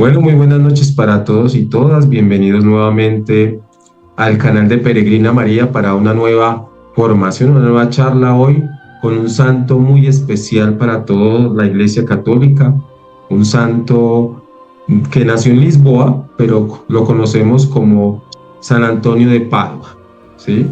Bueno, muy buenas noches para todos y todas. Bienvenidos nuevamente al canal de Peregrina María para una nueva formación, una nueva charla hoy con un santo muy especial para toda la Iglesia Católica, un santo que nació en Lisboa, pero lo conocemos como San Antonio de Padua, ¿sí?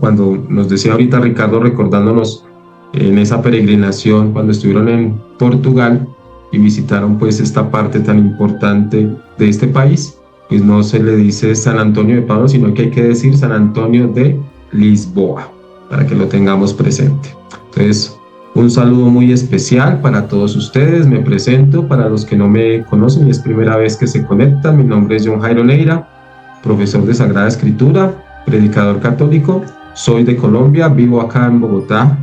Cuando nos decía ahorita Ricardo recordándonos en esa peregrinación cuando estuvieron en Portugal y visitaron pues esta parte tan importante de este país, pues no se le dice San Antonio de Padua, sino que hay que decir San Antonio de Lisboa, para que lo tengamos presente. Entonces, un saludo muy especial para todos ustedes. Me presento para los que no me conocen y es primera vez que se conectan. Mi nombre es John Jairo Neira, profesor de Sagrada Escritura, predicador católico. Soy de Colombia, vivo acá en Bogotá,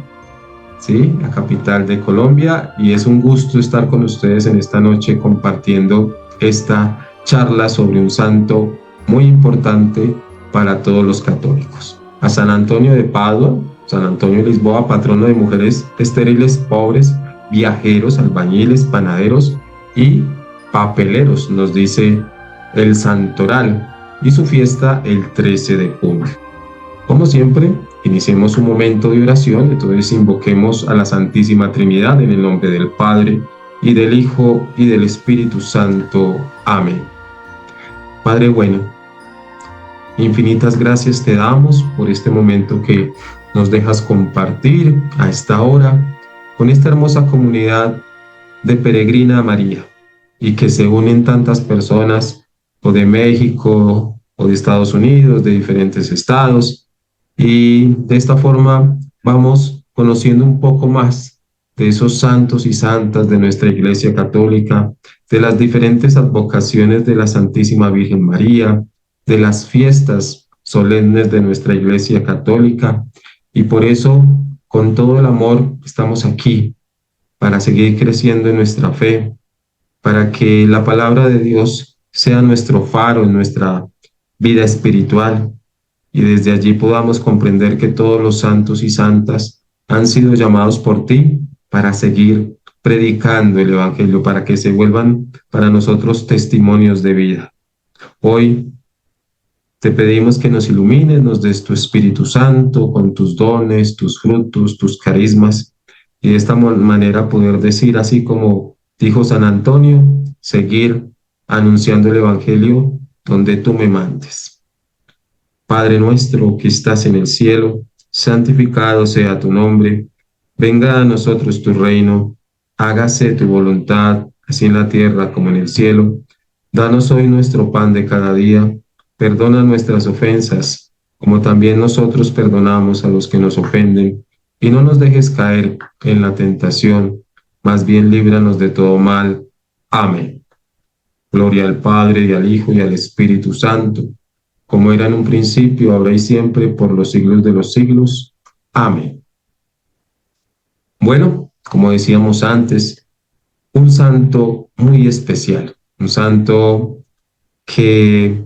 ¿sí? La capital de Colombia, y es un gusto estar con ustedes en esta noche compartiendo esta charla sobre un santo muy importante para todos los católicos. A San Antonio de Padua, San Antonio de Lisboa, patrono de mujeres estériles, pobres, viajeros, albañiles, panaderos y papeleros, nos dice el santoral, y su fiesta el 13 de junio. Como siempre, iniciemos un momento de oración, entonces invoquemos a la Santísima Trinidad en el nombre del Padre, y del Hijo, y del Espíritu Santo. Amén. Padre bueno, infinitas gracias te damos por este momento que nos dejas compartir a esta hora con esta hermosa comunidad de Peregrina María, y que se unen tantas personas, o de México, o de Estados Unidos, de diferentes estados, y de esta forma vamos conociendo un poco más de esos santos y santas de nuestra Iglesia Católica, de las diferentes advocaciones de la Santísima Virgen María, de las fiestas solemnes de nuestra Iglesia Católica, y por eso, con todo el amor, estamos aquí para seguir creciendo en nuestra fe, para que la palabra de Dios sea nuestro faro en nuestra vida espiritual, y desde allí podamos comprender que todos los santos y santas han sido llamados por ti para seguir predicando el Evangelio, para que se vuelvan para nosotros testimonios de vida. Hoy te pedimos que nos ilumines, nos des tu Espíritu Santo con tus dones, tus frutos, tus carismas, y de esta manera poder decir, así como dijo San Antonio, seguir anunciando el Evangelio donde tú me mandes. Padre nuestro que estás en el cielo, santificado sea tu nombre. Venga a nosotros tu reino. Hágase tu voluntad, así en la tierra como en el cielo. Danos hoy nuestro pan de cada día. Perdona nuestras ofensas, como también nosotros perdonamos a los que nos ofenden. Y no nos dejes caer en la tentación, más bien líbranos de todo mal. Amén. Gloria al Padre, y al Hijo, y al Espíritu Santo, como era en un principio, ahora y siempre, por los siglos de los siglos. Amén. Bueno, como decíamos antes, un santo muy especial, un santo que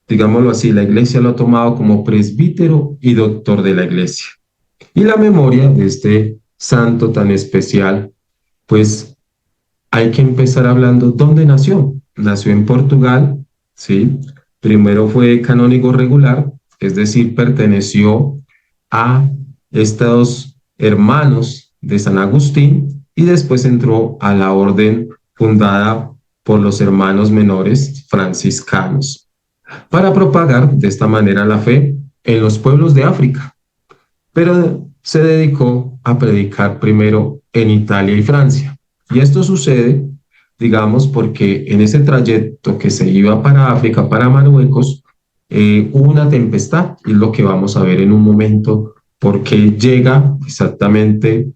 digámoslo así, la Iglesia lo ha tomado como presbítero y doctor de la Iglesia. Y la memoria de este santo tan especial, pues hay que empezar hablando dónde nació. Nació en Portugal, ¿sí? Primero fue canónigo regular, es decir, perteneció a estos hermanos de San Agustín, y después entró a la orden fundada por los hermanos menores franciscanos para propagar de esta manera la fe en los pueblos de África. Pero se dedicó a predicar primero en Italia y Francia. Y esto sucede, digamos, porque en ese trayecto que se iba para África, para Marruecos, hubo una tempestad, y es lo que vamos a ver en un momento, porque llega exactamente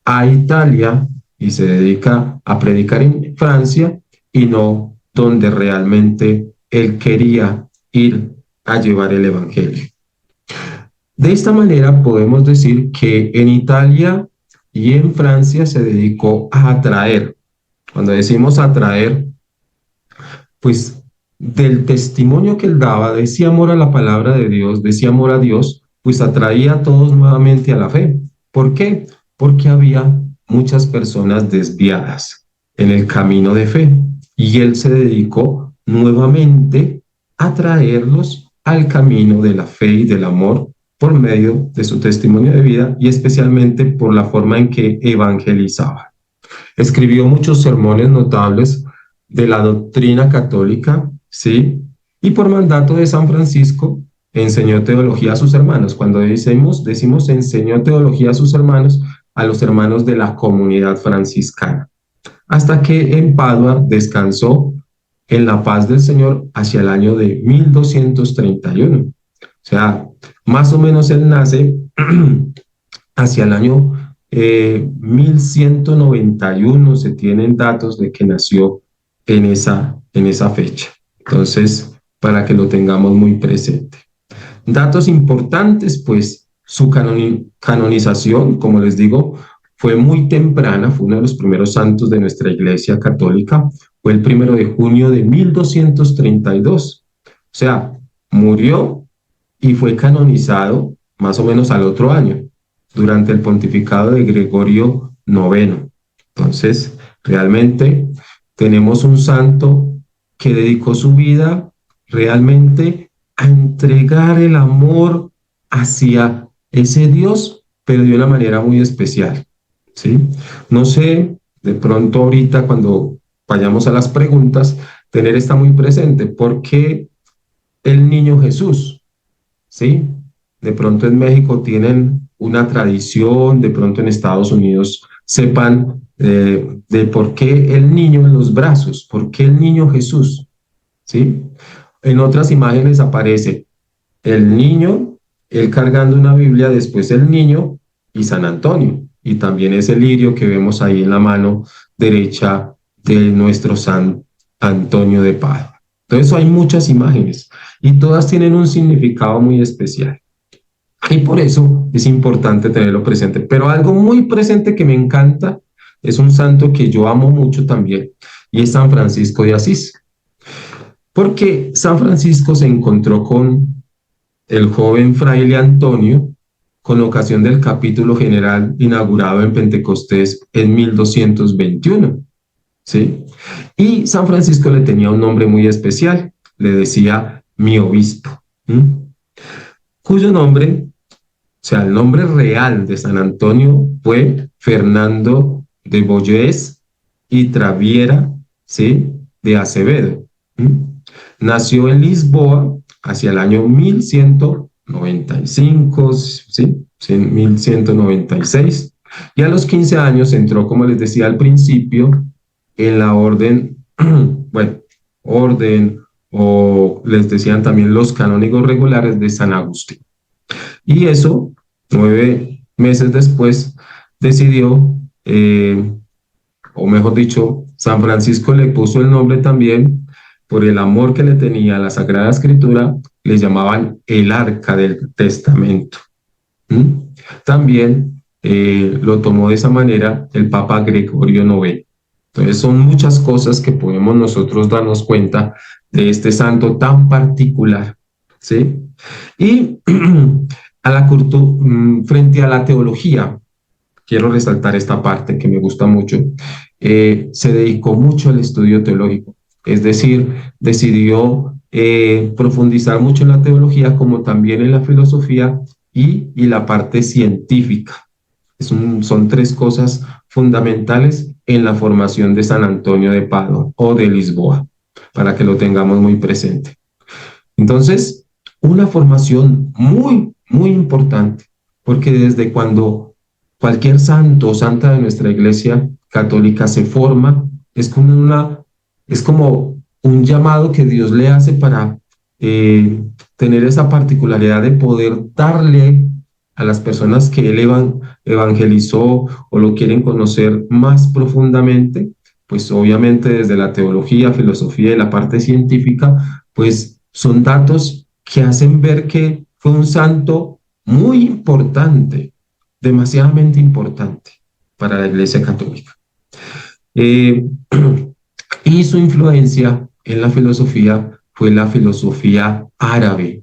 a Italia y se dedica a predicar en Francia, y no donde realmente él quería ir a llevar el Evangelio. De esta manera podemos decir que en Italia y en Francia se dedicó a atraer. Cuando decimos atraer, pues del testimonio que él daba, de ese amor a la palabra de Dios, de ese amor a Dios, pues atraía a todos nuevamente a la fe. ¿Por qué? Porque había muchas personas desviadas. en el camino de fe. Y él se dedicó nuevamente a traerlos al camino de la fe y del amor por medio de su testimonio de vida y especialmente por la forma en que evangelizaba. Escribió muchos sermones notables de la doctrina católica, ¿sí? Y por mandato de San Francisco enseñó teología a sus hermanos. Cuando decimos enseñó teología a los hermanos de la comunidad franciscana, hasta que en Padua descansó en la paz del Señor hacia el año de 1231. O sea, más o menos él nace hacia el año 1191, se tienen datos de que nació en esa fecha. Entonces, para que lo tengamos muy presente. Datos importantes, pues su canonización, como les digo, fue muy temprana, fue uno de los primeros santos de nuestra Iglesia Católica, fue el 1 de junio de 1232. O sea, murió y fue canonizado más o menos al otro año, durante el pontificado de Gregorio IX. Entonces, realmente tenemos un santo que dedicó su vida realmente a entregar el amor hacia ese Dios, pero de una manera muy especial, ¿sí? No sé, de pronto ahorita cuando vayamos a las preguntas, tener esta muy presente. ¿Por qué el niño Jesús? ¿Sí? De pronto en México tienen una tradición, de pronto en Estados Unidos sepan de por qué el niño en los brazos, por qué el niño Jesús, ¿sí? En otras imágenes aparece el niño, él cargando una Biblia, después el niño y San Antonio, y también ese lirio que vemos ahí en la mano derecha de nuestro San Antonio de Padua. Entonces hay muchas imágenes y todas tienen un significado muy especial. Y por eso es importante tenerlo presente. Pero algo muy presente que me encanta es un santo que yo amo mucho también, y es San Francisco de Asís. Porque San Francisco se encontró con el joven fraile Antonio con ocasión del capítulo general inaugurado en Pentecostés en 1221, ¿sí? Y San Francisco le tenía un nombre muy especial, le decía mi obispo, ¿sí? Cuyo nombre, o sea, el nombre real de San Antonio fue Fernando de Boyés y Traviera, ¿sí? De Acevedo. ¿Sí? Nació en Lisboa hacia el año 1195, ¿sí? 1196, y a los 15 años entró, como les decía al principio, en la orden, bueno, orden, o les decían también los canónigos regulares de San Agustín. Y eso, 9 meses después, decidió, o mejor dicho, San Francisco le puso el nombre también por el amor que le tenía a la Sagrada Escritura, le llamaban el Arca del Testamento. ¿Mm? También lo tomó de esa manera el Papa Gregorio IX. Entonces son muchas cosas que podemos nosotros darnos cuenta de este santo tan particular, ¿sí? Y a la frente a la teología, quiero resaltar esta parte que me gusta mucho, se dedicó mucho al estudio teológico, es decir, decidió profundizar mucho en la teología como también en la filosofía y la parte científica. Son tres cosas fundamentales en la formación de San Antonio de Padua o de Lisboa, para que lo tengamos muy presente. Entonces, una formación muy, muy importante, porque desde cuando cualquier santo o santa de nuestra Iglesia Católica se forma, es como un llamado que Dios le hace para tener esa particularidad de poder darle a las personas que él evangelizó o lo quieren conocer más profundamente, pues obviamente desde la teología, filosofía y la parte científica, pues son datos que hacen ver que fue un santo muy importante, demasiadamente importante para la Iglesia Católica. Eh, y su influencia en la filosofía fue la filosofía árabe,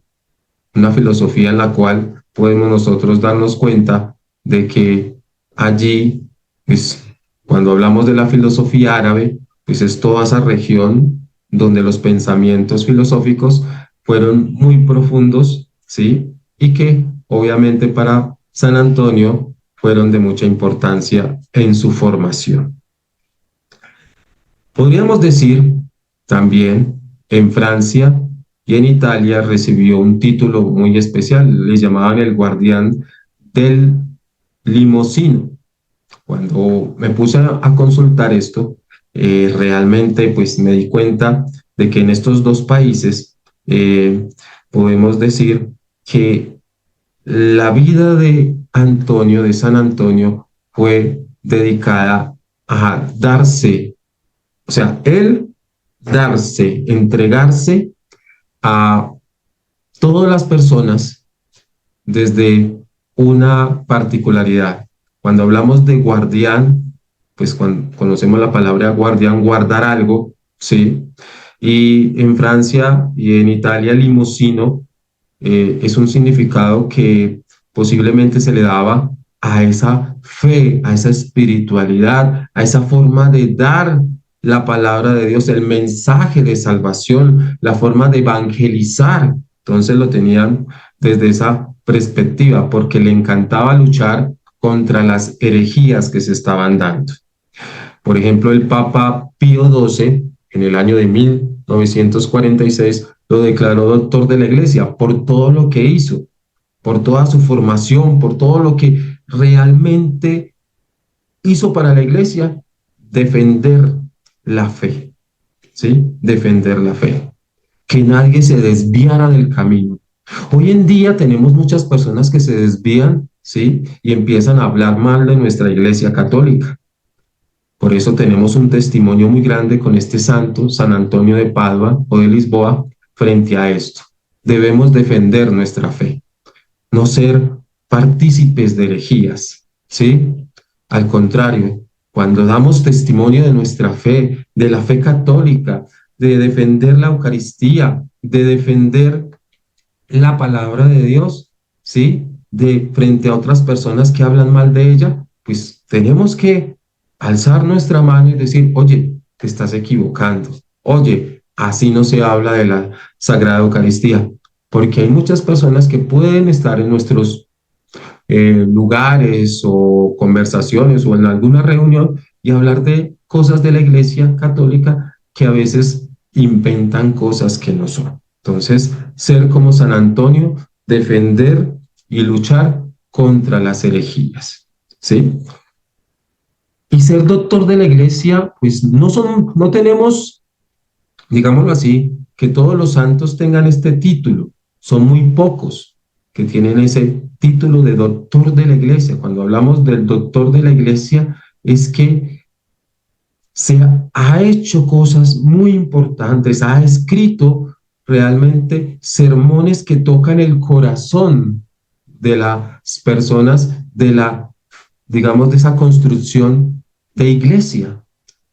una filosofía en la cual podemos nosotros darnos cuenta de que allí, pues, Cuando hablamos de la filosofía árabe, pues es toda esa región donde los pensamientos filosóficos fueron muy profundos, ¿sí? Y que obviamente para San Antonio fueron de mucha importancia en su formación. Podríamos decir también en Francia y en Italia recibió un título muy especial, le llamaban el guardián del limosino. Cuando me puse a consultar esto, realmente pues me di cuenta de que en estos dos países podemos decir que la vida de Antonio, de San Antonio, fue dedicada a darse, o sea, él darse, entregarse a todas las personas desde una particularidad. Cuando hablamos de guardián, pues cuando conocemos la palabra guardián, guardar algo, ¿sí? Y en Francia y en Italia, limosino es un significado que posiblemente se le daba a esa fe, a esa espiritualidad, a esa forma de dar la palabra de Dios, el mensaje de salvación, la forma de evangelizar. Entonces lo tenían desde esa perspectiva, porque le encantaba luchar contra las herejías que se estaban dando. Por ejemplo, el Papa Pío XII, en el año de 1946, lo declaró doctor de la Iglesia por todo lo que hizo, por toda su formación, por todo lo que realmente hizo para la Iglesia, defender la fe, ¿sí? Defender la fe. Que nadie se desviara del camino. Hoy en día tenemos muchas personas que se desvían, ¿sí? Y empiezan a hablar mal de nuestra Iglesia Católica. Por eso tenemos un testimonio muy grande con este santo, San Antonio de Padua o de Lisboa, frente a esto. Debemos defender nuestra fe, no ser partícipes de herejías, ¿sí? Al contrario, cuando damos testimonio de nuestra fe, de la fe católica, de defender la Eucaristía, de defender la palabra de Dios, ¿sí? De frente a otras personas que hablan mal de ella, pues tenemos que alzar nuestra mano y decir, oye, te estás equivocando. Oye, así no se habla de la Sagrada Eucaristía, porque hay muchas personas que pueden estar en nuestros lugares o conversaciones o en alguna reunión y hablar de cosas de la Iglesia Católica que a veces inventan cosas que no son. Entonces, ser como San Antonio, defender y luchar contra las herejías, ¿sí? Y ser doctor de la Iglesia, pues no tenemos, digámoslo así, que todos los santos tengan este título. Son muy pocos que tienen ese título de doctor de la Iglesia. Cuando hablamos del doctor de la Iglesia, es que se ha hecho cosas muy importantes, ha escrito realmente sermones que tocan el corazón de las personas, digamos, de esa construcción de iglesia.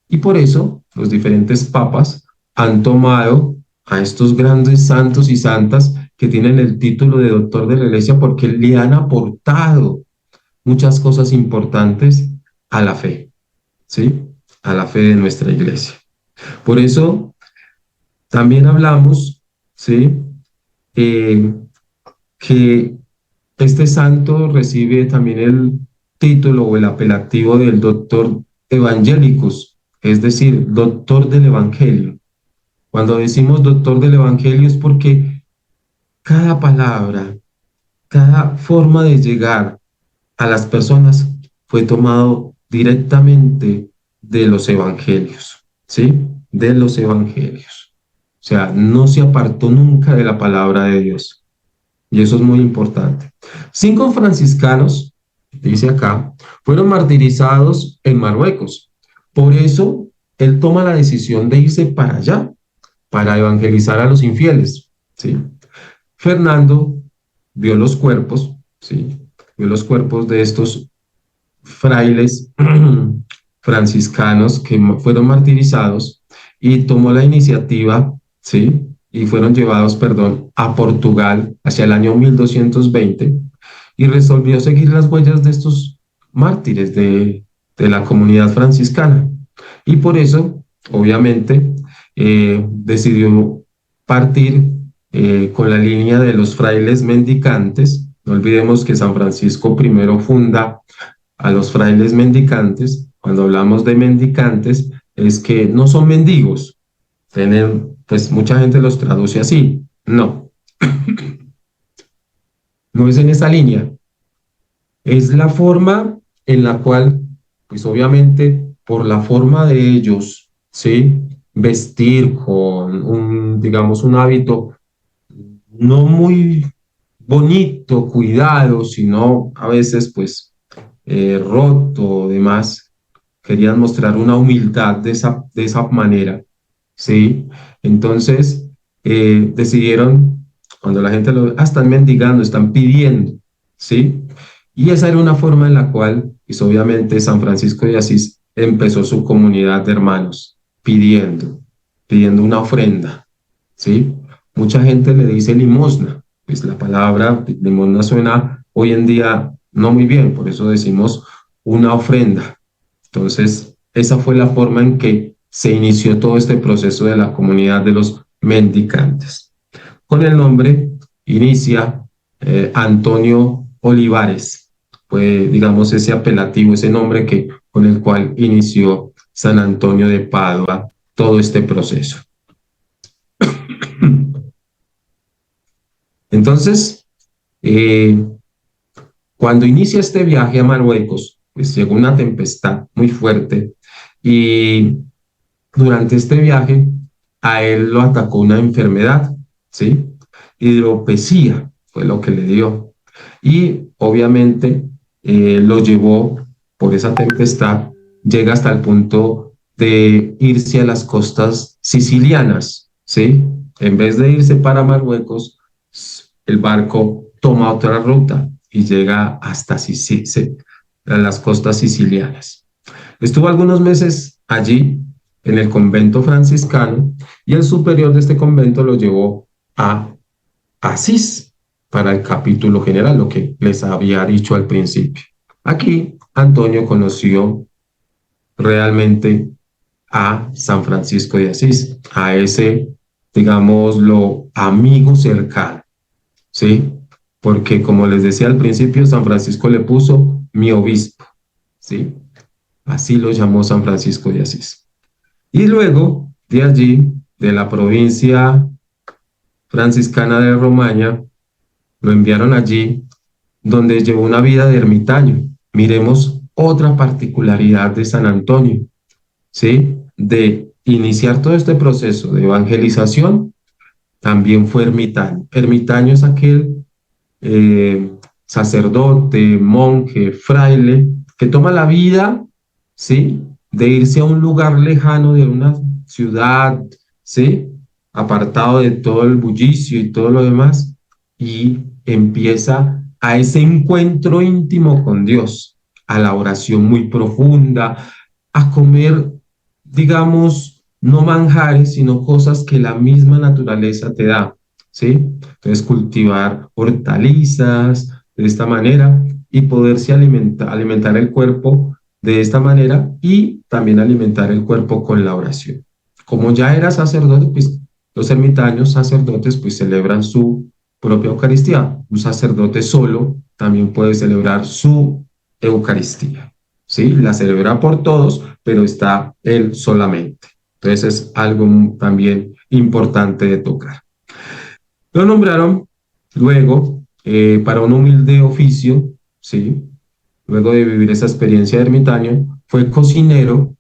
Y por eso los diferentes papas han tomado a estos grandes santos y santas que tienen el título de doctor de la Iglesia porque le han aportado muchas cosas importantes a la fe, ¿sí? A la fe de nuestra Iglesia. Por eso también hablamos, ¿sí? Eh, que este santo recibe también el título o el apelativo del doctor evangelicus, es decir, doctor del Evangelio. Cuando decimos doctor del Evangelio es porque cada palabra, cada forma de llegar a las personas fue tomado directamente de los evangelios, ¿sí? De los evangelios. O sea, no se apartó nunca de la palabra de Dios. Y eso es muy importante. 5 franciscanos, dice acá, fueron martirizados en Marruecos. Por eso, él toma la decisión de irse para allá, para evangelizar a los infieles, ¿sí? Fernando vio los cuerpos, ¿sí? Vio los cuerpos de estos frailes franciscanos que fueron martirizados y tomó la iniciativa, ¿sí? Y fueron llevados, perdón, a Portugal hacia el año 1220 y resolvió seguir las huellas de estos mártires, de la comunidad franciscana. Y por eso, obviamente, decidió partir con la línea de los frailes mendicantes. No olvidemos que San Francisco primero funda a los frailes mendicantes. Cuando hablamos de mendicantes, es que no son mendigos. Tienen, pues mucha gente los traduce así. No, no es en esa línea. Es la forma en la cual, pues obviamente, por la forma de ellos, ¿sí? Vestir con un, digamos, un hábito no muy bonito, cuidado, sino a veces, pues, roto, demás, querían mostrar una humildad de esa manera, ¿sí? Entonces, decidieron, cuando la gente lo, están mendigando, están pidiendo, ¿sí? Y esa era una forma en la cual, pues obviamente, San Francisco de Asís empezó su comunidad de hermanos, pidiendo una ofrenda, ¿sí? Mucha gente le dice limosna, pues la palabra limosna suena hoy en día no muy bien, por eso decimos una ofrenda. Entonces, esa fue la forma en que se inició todo este proceso de la comunidad de los mendicantes. Con el nombre inicia Antonio Olivares, fue, digamos, ese apelativo, ese nombre que, con el cual inició San Antonio de Padua todo este proceso. Entonces, eh, cuando inicia este viaje a Marruecos, pues llegó una tempestad muy fuerte y durante este viaje a él lo atacó una enfermedad, ¿sí? Hidropesía fue lo que le dio. Y obviamente lo llevó por esa tempestad, llega hasta el punto de irse a las costas sicilianas, ¿sí? En vez de irse para Marruecos, el barco toma otra ruta y llega hasta a las costas sicilianas. Estuvo algunos meses allí en el convento franciscano y el superior de este convento lo llevó a Asís para el capítulo general, lo que les había dicho al principio. Aquí Antonio conoció realmente a San Francisco de Asís, a ese, digámoslo, amigo cercano, ¿sí? Porque como les decía al principio, San Francisco le puso mi obispo, ¿sí? Así lo llamó San Francisco de Asís. Y luego de allí, de la provincia franciscana de Romaña, lo enviaron allí donde llevó una vida de ermitaño. Miremos otra particularidad de San Antonio, ¿sí? De iniciar todo este proceso de evangelización, también fue ermitaño. Ermitaño es aquel eh, sacerdote, monje, fraile, que toma la vida, ¿sí? De irse a un lugar lejano de una ciudad, ¿sí? Apartado de todo el bullicio y todo lo demás, y empieza a ese encuentro íntimo con Dios, a la oración muy profunda, a comer, digamos, no manjares, sino cosas que la misma naturaleza te da, ¿sí? Entonces, cultivar hortalizas de esta manera y poderse alimentar el cuerpo de esta manera y también alimentar el cuerpo con la oración. Como ya era sacerdote, pues los ermitaños sacerdotes pues celebran su propia Eucaristía. Un sacerdote solo también puede celebrar su Eucaristía, ¿sí? La celebra por todos, pero está él solamente. Entonces es algo también importante de tocar. Lo nombraron luego para un humilde oficio, ¿sí? Luego de vivir esa experiencia de ermitaño, fue cocinero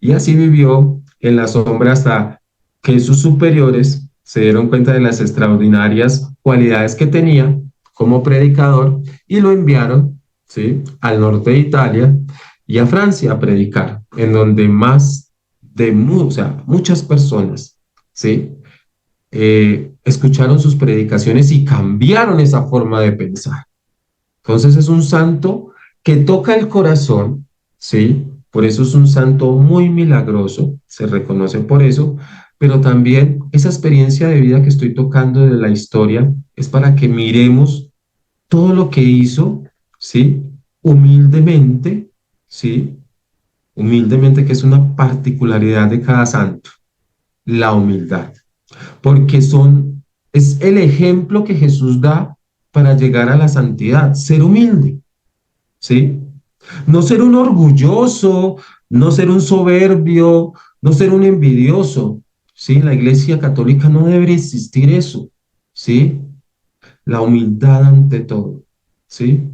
y así vivió en la sombra hasta que sus superiores se dieron cuenta de las extraordinarias cualidades que tenía como predicador y lo enviaron, ¿sí? Al norte de Italia y a Francia a predicar, en donde más de o sea, muchas personas, ¿sí? Escucharon sus predicaciones y cambiaron esa forma de pensar. Entonces es un santo que toca el corazón, ¿sí? Por eso es un santo muy milagroso, se reconoce por eso, pero también esa experiencia de vida que estoy tocando de la historia es para que miremos todo lo que hizo, ¿sí? Humildemente, ¿sí? Humildemente, que es una particularidad de cada santo, la humildad, porque es el ejemplo que Jesús da para llegar a la santidad, ser humilde, ¿sí? No ser un orgulloso, no ser un soberbio, no ser un envidioso, ¿sí? En la Iglesia Católica no debe existir eso, ¿sí? La humildad ante todo, ¿sí?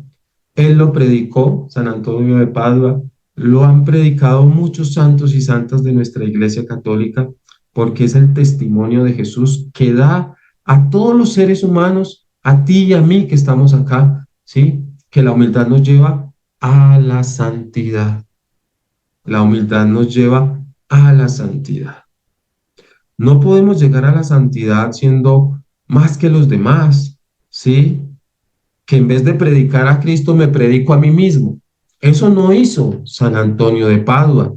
Él lo predicó, San Antonio de Padua, lo han predicado muchos santos y santas de nuestra Iglesia Católica, porque es el testimonio de Jesús que da a todos los seres humanos, a ti y a mí que estamos acá, ¿sí? Que la humildad nos lleva a la santidad. La humildad nos lleva a la santidad. No podemos llegar a la santidad siendo más que los demás, ¿sí? Que en vez de predicar a Cristo me predico a mí mismo. Eso no hizo San Antonio de Padua,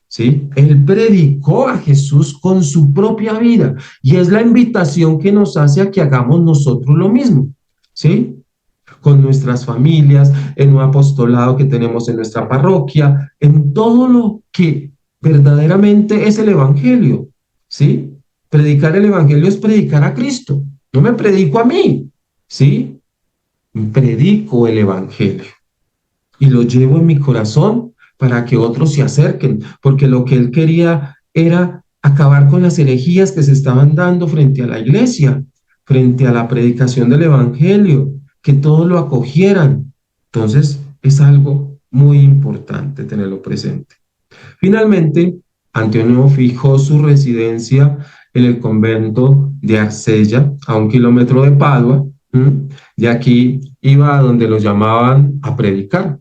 ¿sí? Él predicó a Jesús con su propia vida y es la invitación que nos hace a que hagamos nosotros lo mismo, ¿sí? Con nuestras familias, en un apostolado que tenemos en nuestra parroquia, en todo lo que verdaderamente es el Evangelio, ¿sí? Predicar el Evangelio es predicar a Cristo, no me predico a mí, ¿sí? Predico el Evangelio y lo llevo en mi corazón para que otros se acerquen, porque lo que él quería era acabar con las herejías que se estaban dando frente a la iglesia, frente a la predicación del Evangelio, que todos lo acogieran. Entonces, es algo muy importante tenerlo presente. Finalmente, Antonio fijó su residencia en el convento de Arsella, a 1 kilómetro de Padua. De aquí iba a donde lo llamaban a predicar.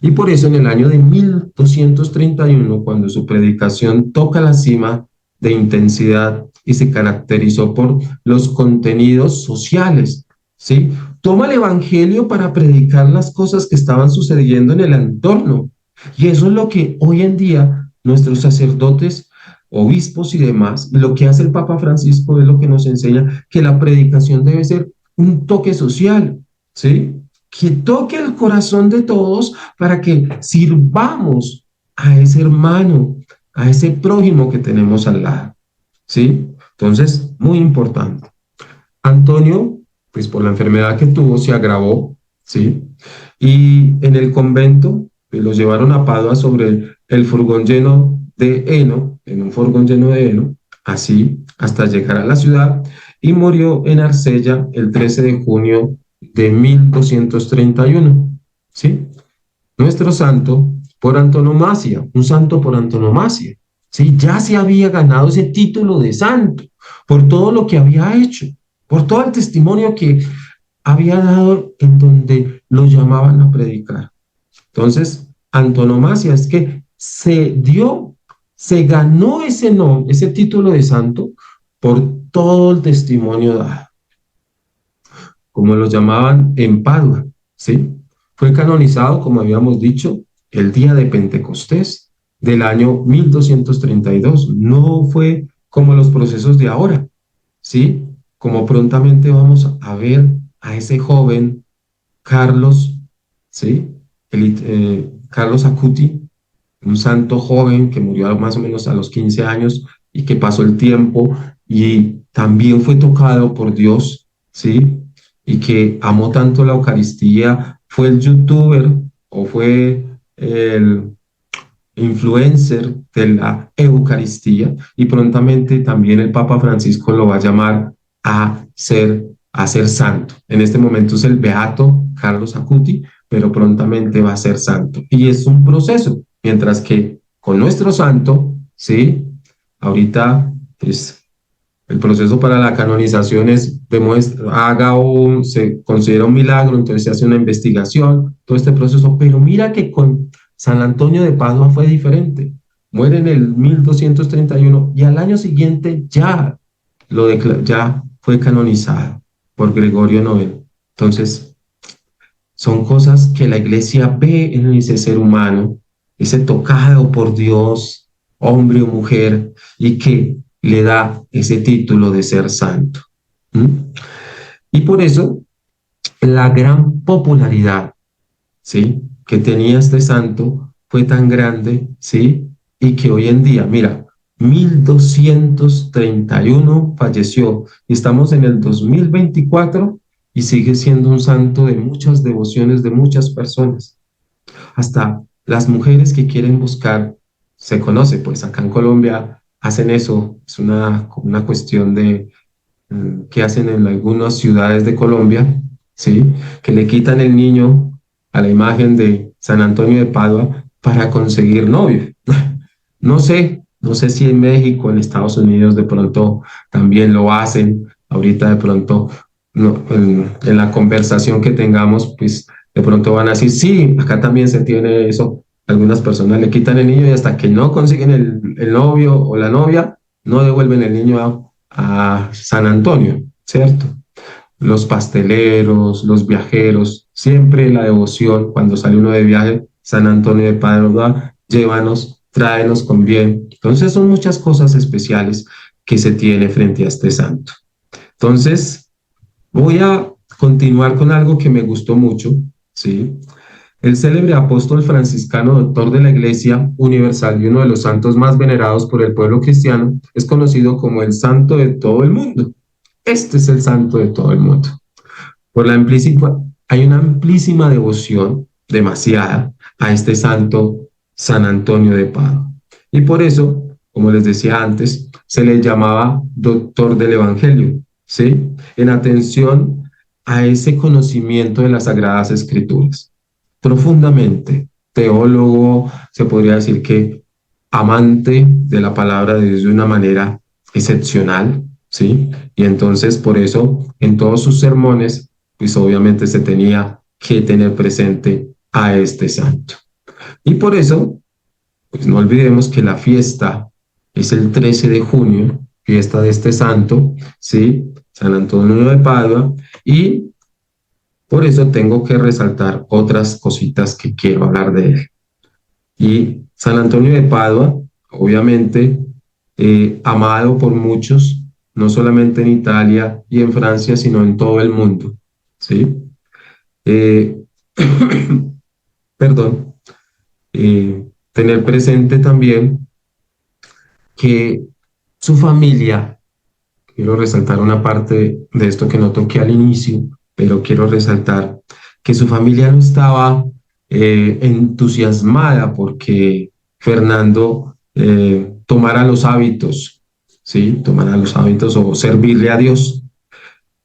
Y por eso en el año de 1231, cuando su predicación toca la cima de intensidad y se caracterizó por los contenidos sociales, ¿sí? Toma el Evangelio para predicar las cosas que estaban sucediendo en el entorno. Y eso es lo que hoy en día nuestros sacerdotes, obispos y demás, lo que hace el Papa Francisco es lo que nos enseña que la predicación debe ser un toque social, ¿sí? Que toque el corazón de todos para que sirvamos a ese hermano, a ese prójimo que tenemos al lado, ¿sí? Entonces, muy importante. Antonio, pues por la enfermedad que tuvo, se agravó, ¿sí? Y en el convento, pues, lo llevaron a Padua sobre el furgón lleno de heno, en un furgón lleno de heno, así hasta llegar a la ciudad, y murió en Arsella el 13 de junio de 1231, ¿sí? Nuestro santo por antonomasia, un santo por antonomasia, ¿sí? Ya se había ganado ese título de santo por todo lo que había hecho, por todo el testimonio que había dado en donde lo llamaban a predicar. Entonces, antonomasia es que se ganó ese nombre, ese título de santo por todo el testimonio dado, como lo llamaban en Padua, ¿sí? Fue canonizado, como habíamos dicho, el día de Pentecostés del año 1232. No fue como los procesos de ahora, ¿sí? Como prontamente vamos a ver a ese joven Carlos, ¿sí? Carlos Acuti, un santo joven que murió más o menos a los 15 años y que pasó el tiempo y también fue tocado por Dios, ¿sí? Y que amó tanto la Eucaristía, fue el youtuber o fue el influencer de la Eucaristía y prontamente también el Papa Francisco lo va a llamar a ser santo. En este momento es el beato Carlos Acuti, pero prontamente va a ser santo. Y es un proceso, mientras que con nuestro santo, ¿sí? Ahorita, pues, el proceso para la canonización es, se considera un milagro, entonces se hace una investigación, todo este proceso, pero mira que con San Antonio de Padua fue diferente. Muere en el 1231 y al año siguiente ya fue canonizado por Gregorio IX. Entonces, son cosas que la iglesia ve en ese ser humano, ese tocado por Dios, hombre o mujer, y que le da ese título de ser santo. ¿Mm? Y por eso la gran popularidad, ¿sí? Que tenía este santo fue tan grande, ¿sí? Y que hoy en día, mira, 1231 falleció y estamos en el 2024 y sigue siendo un santo de muchas devociones de muchas personas. Hasta las mujeres que quieren buscar, se conoce, pues acá en Colombia hacen eso, es una cuestión de que hacen en algunas ciudades de Colombia, ¿sí? Que le quitan el niño a la imagen de San Antonio de Padua para conseguir novio. No sé si en México, en Estados Unidos de pronto también lo hacen. Ahorita de pronto, no, en la conversación que tengamos, pues de pronto van a decir, sí, acá también se tiene eso. Algunas personas le quitan el niño y hasta que no consiguen el novio o la novia, no devuelven el niño a San Antonio, ¿cierto? Los pasteleros, los viajeros, siempre la devoción cuando sale uno de viaje, San Antonio de Padua, llévanos, tráenos con bien. Entonces son muchas cosas especiales que se tiene frente a este santo. Entonces voy a continuar con algo que me gustó mucho, ¿sí? El célebre apóstol franciscano, doctor de la Iglesia Universal y uno de los santos más venerados por el pueblo cristiano, es conocido como el santo de todo el mundo. Este es el santo de todo el mundo. Por la amplísima, hay una amplísima devoción, demasiada, a este santo San Antonio de Padua. Y por eso, como les decía antes, se le llamaba doctor del Evangelio, ¿sí? En atención a ese conocimiento de las Sagradas Escrituras. Profundamente teólogo, se podría decir que amante de la palabra de Dios de una manera excepcional, ¿sí? Y entonces por eso en todos sus sermones, pues obviamente se tenía que tener presente a este santo. Y por eso, pues no olvidemos que la fiesta es el 13 de junio, fiesta de este santo, ¿sí? San Antonio de Padua, y por eso tengo que resaltar otras cositas que quiero hablar de él. Y San Antonio de Padua, obviamente, amado por muchos, no solamente en Italia y en Francia, sino en todo el mundo, ¿sí? Eh, perdón, tener presente también que su familia, quiero resaltar una parte de esto que no toqué al inicio, pero quiero resaltar que su familia no estaba entusiasmada porque Fernando tomara los hábitos, ¿sí? Tomara los hábitos o servirle a Dios.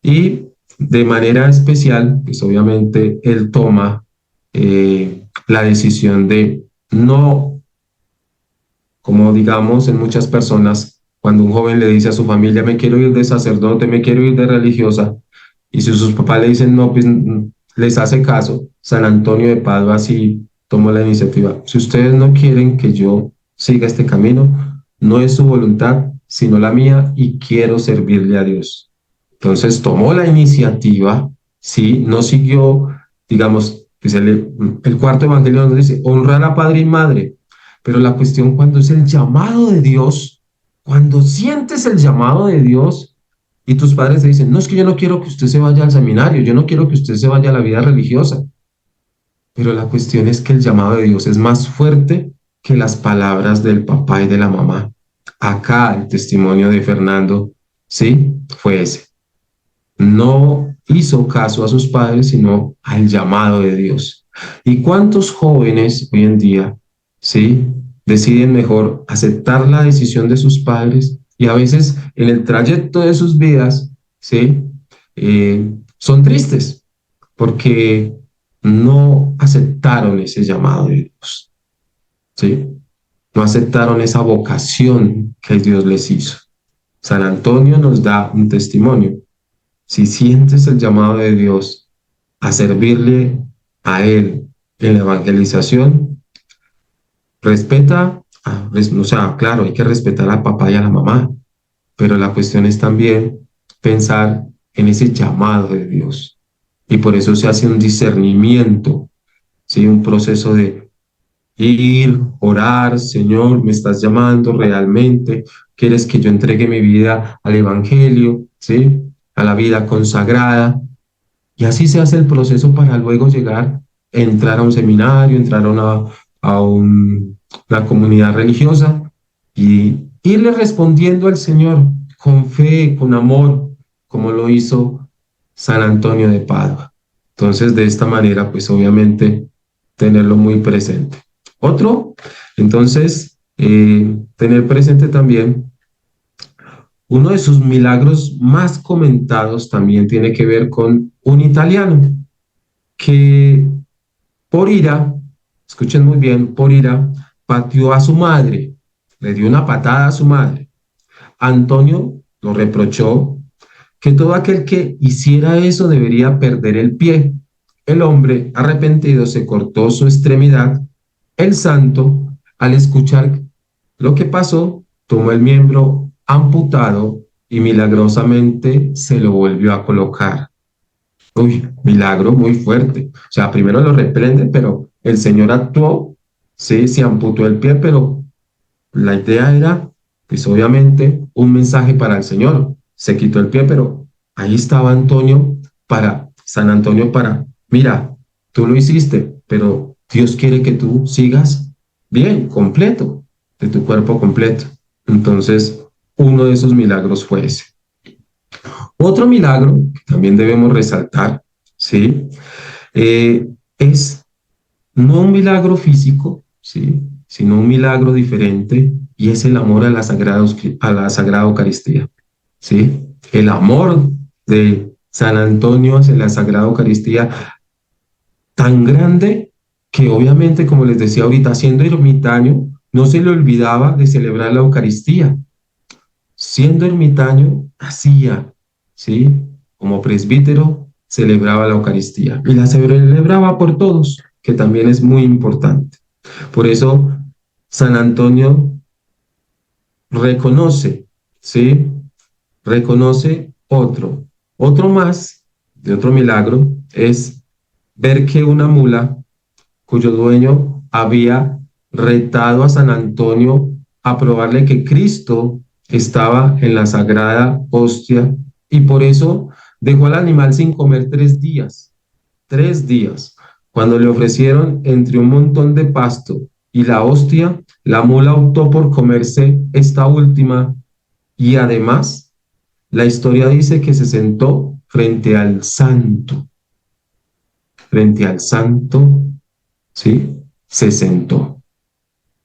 Y de manera especial, pues obviamente él toma la decisión de no, como digamos en muchas personas, cuando un joven le dice a su familia, me quiero ir de sacerdote, me quiero ir de religiosa, y si sus papás le dicen no, pues les hace caso. San Antonio de Padua sí tomó la iniciativa. Si ustedes no quieren que yo siga este camino, no es su voluntad, sino la mía, y quiero servirle a Dios. Entonces tomó la iniciativa, sí, no siguió, digamos, pues el cuarto evangelio nos dice, honrar a padre y madre, pero la cuestión cuando es el llamado de Dios, cuando sientes el llamado de Dios y tus padres te dicen, no es que yo no quiero que usted se vaya al seminario, yo no quiero que usted se vaya a la vida religiosa, pero la cuestión es que el llamado de Dios es más fuerte que las palabras del papá y de la mamá. Acá el testimonio de Fernando, sí, fue ese. No hizo caso a sus padres, sino al llamado de Dios. ¿Y cuántos jóvenes hoy en día, sí, deciden mejor aceptar la decisión de sus padres y a veces en el trayecto de sus vidas, sí, son tristes porque no aceptaron ese llamado de Dios, sí, no aceptaron esa vocación que Dios les hizo. San Antonio nos da un testimonio. Si sientes el llamado de Dios a servirle a Él en la evangelización, respeta, o sea, claro, hay que respetar al papá y a la mamá, pero la cuestión es también pensar en ese llamado de Dios. Y por eso se hace un discernimiento, ¿sí? Un proceso de ir, orar, Señor, me estás llamando realmente, quieres que yo entregue mi vida al Evangelio, ¿sí? A la vida consagrada. Y así se hace el proceso para luego llegar, entrar a un seminario, entrar a una comunidad religiosa y irle respondiendo al Señor con fe, con amor, como lo hizo San Antonio de Padua. Entonces, de esta manera, pues obviamente, tenerlo muy presente. Otro, entonces, tener presente también, uno de sus milagros más comentados también tiene que ver con un italiano que por ira, escuchen muy bien, por ira, pateó a su madre, le dio una patada a su madre. Antonio lo reprochó que todo aquel que hiciera eso debería perder el pie. El hombre, arrepentido, se cortó su extremidad. El santo, al escuchar lo que pasó, tomó el miembro amputado y milagrosamente se lo volvió a colocar. Uy, milagro muy fuerte. O sea, primero lo reprende, pero el Señor actuó, sí, se amputó el pie, pero la idea era, pues obviamente, un mensaje para el Señor. Se quitó el pie, pero ahí estaba San Antonio mira, tú lo hiciste, pero Dios quiere que tú sigas bien, completo, de tu cuerpo completo. Entonces, uno de esos milagros fue ese. Otro milagro que también debemos resaltar, ¿sí? Es no un milagro físico, ¿sí? Sino un milagro diferente y es el amor a la Sagrada Eucaristía, ¿sí? El amor de San Antonio hacia la Sagrada Eucaristía tan grande que obviamente, como les decía ahorita, siendo ermitaño, no se le olvidaba de celebrar la Eucaristía. Siendo ermitaño, hacía, ¿sí? Como presbítero, celebraba la Eucaristía y la celebraba por todos, que también es muy importante. Por eso, San Antonio reconoce, ¿sí? Reconoce otro más de otro milagro, es ver que una mula cuyo dueño había retado a San Antonio a probarle que Cristo estaba en la sagrada hostia y por eso dejó al animal sin comer 3 días. 3 días. Cuando le ofrecieron entre un montón de pasto y la hostia, la mula optó por comerse esta última y además la historia dice que se sentó frente al santo, ¿sí? Se sentó.